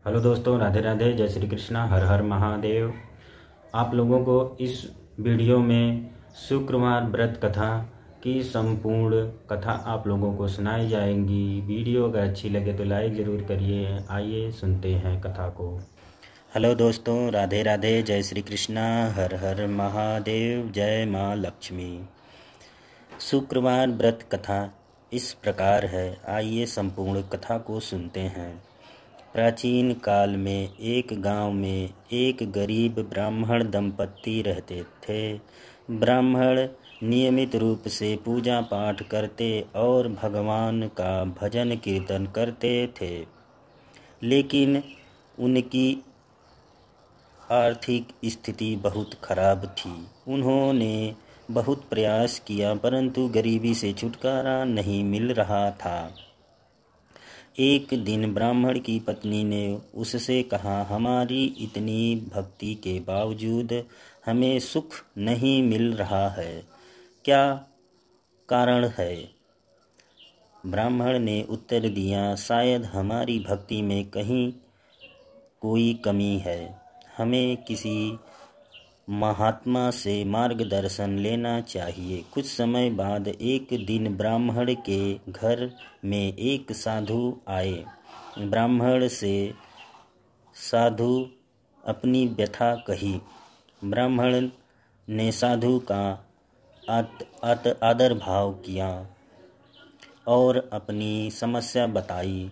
Hello दोस्तों, राधे राधे, जय श्री कृष्णा, हर हर महादेव। आप लोगों को इस वीडियो में शुक्रवार व्रत कथा की संपूर्ण कथा आप लोगों को सुनाई जाएंगी। वीडियो अगर अच्छी लगे तो लाइक ज़रूर करिए। आइए सुनते हैं कथा को। हेलो दोस्तों, राधे राधे, जय श्री कृष्णा, हर हर महादेव, जय माँ लक्ष्मी। शुक्रवार व्रत कथा इस प्रकार है, आइए संपूर्ण कथा को सुनते हैं। प्राचीन काल में एक गांव में एक गरीब ब्राह्मण दंपत्ति रहते थे। ब्राह्मण नियमित रूप से पूजा पाठ करते और भगवान का भजन कीर्तन करते थे, लेकिन उनकी आर्थिक स्थिति बहुत खराब थी। उन्होंने बहुत प्रयास किया, परंतु गरीबी से छुटकारा नहीं मिल रहा था। एक दिन ब्राह्मण की पत्नी ने उससे कहा, हमारी इतनी भक्ति के बावजूद हमें सुख नहीं मिल रहा है, क्या कारण है? ब्राह्मण ने उत्तर दिया, शायद हमारी भक्ति में कहीं कोई कमी है। हमें किसी महात्मा से मार्गदर्शन लेना चाहिए। कुछ समय बाद एक दिन ब्राह्मण के घर में एक साधु आए। ब्राह्मण से साधु अपनी व्यथा कही। ब्राह्मण ने साधु का आदर भाव किया और अपनी समस्या बताई।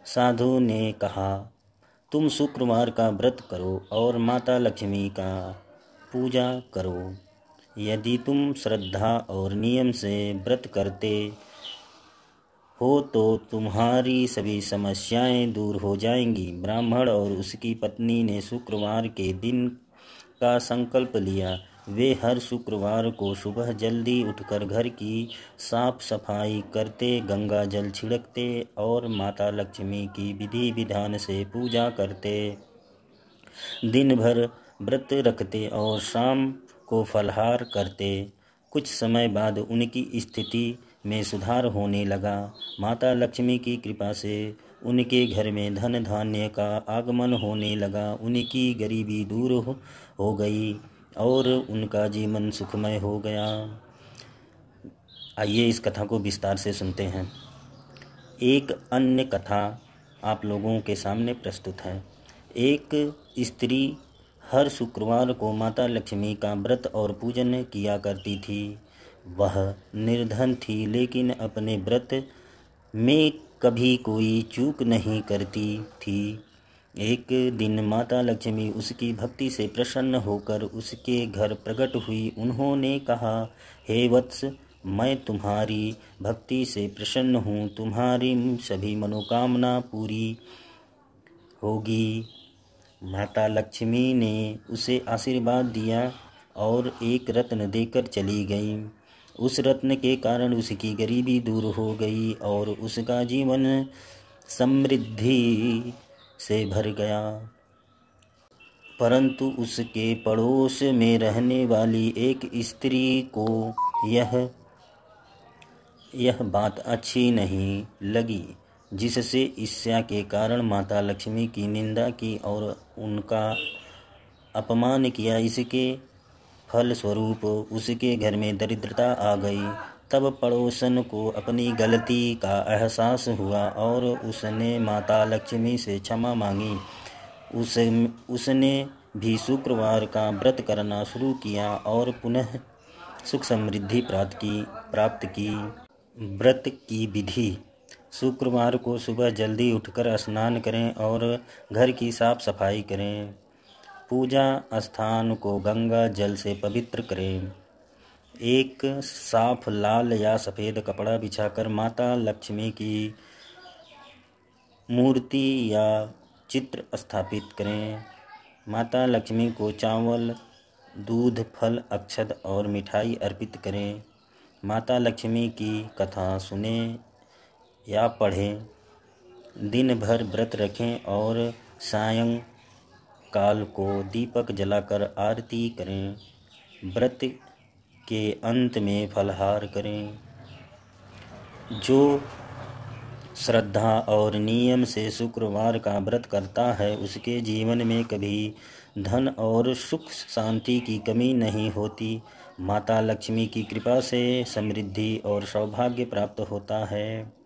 साधु ने कहा, तुम शुक्रवार का व्रत करो और माता लक्ष्मी का पूजा करो। यदि तुम श्रद्धा और नियम से व्रत करते हो तो तुम्हारी सभी समस्याएं दूर हो जाएंगी। ब्राह्मण और उसकी पत्नी ने शुक्रवार के दिन का संकल्प लिया। वे हर शुक्रवार को सुबह जल्दी उठकर घर की साफ सफाई करते, गंगा जल छिड़कते और माता लक्ष्मी की विधि विधान से पूजा करते। दिन भर व्रत रखते और शाम को फलाहार करते। कुछ समय बाद उनकी स्थिति में सुधार होने लगा। माता लक्ष्मी की कृपा से उनके घर में धन धान्य का आगमन होने लगा। उनकी गरीबी दूर हो गई और उनका जीवन सुखमय हो गया। आइए इस कथा को विस्तार से सुनते हैं। एक अन्य कथा आप लोगों के सामने प्रस्तुत है। एक स्त्री हर शुक्रवार को माता लक्ष्मी का व्रत और पूजन किया करती थी। वह निर्धन थी, लेकिन अपने व्रत में कभी कोई चूक नहीं करती थी। एक दिन माता लक्ष्मी उसकी भक्ति से प्रसन्न होकर उसके घर प्रकट हुई। उन्होंने कहा, हे वत्स, मैं तुम्हारी भक्ति से प्रसन्न हूँ। तुम्हारी सभी मनोकामना पूरी होगी। माता लक्ष्मी ने उसे आशीर्वाद दिया और एक रत्न देकर चली गई। उस रत्न के कारण उसकी गरीबी दूर हो गई और उसका जीवन समृद्धि से भर गया। परंतु उसके पड़ोस में रहने वाली एक स्त्री को यह बात अच्छी नहीं लगी, जिससे ईर्ष्या के कारण माता लक्ष्मी की निंदा की और उनका अपमान किया। इसके फलस्वरूप उसके घर में दरिद्रता आ गई। तब पड़ोसन को अपनी गलती का एहसास हुआ और उसने माता लक्ष्मी से क्षमा मांगी। उसने भी शुक्रवार का व्रत करना शुरू किया और पुनः सुख समृद्धि प्राप्त की। व्रत की विधि: शुक्रवार को सुबह जल्दी उठकर स्नान करें और घर की साफ सफाई करें। पूजा स्थान को गंगा जल से पवित्र करें। एक साफ लाल या सफ़ेद कपड़ा बिछाकर माता लक्ष्मी की मूर्ति या चित्र स्थापित करें। माता लक्ष्मी को चावल, दूध, फल, अक्षत और मिठाई अर्पित करें। माता लक्ष्मी की कथा सुने या पढ़ें। दिन भर व्रत रखें और सायंकाल को दीपक जलाकर आरती करें। व्रत के अंत में फलाहार करें। जो श्रद्धा और नियम से शुक्रवार का व्रत करता है उसके जीवन में कभी धन और सुख शांति की कमी नहीं होती। माता लक्ष्मी की कृपा से समृद्धि और सौभाग्य प्राप्त होता है।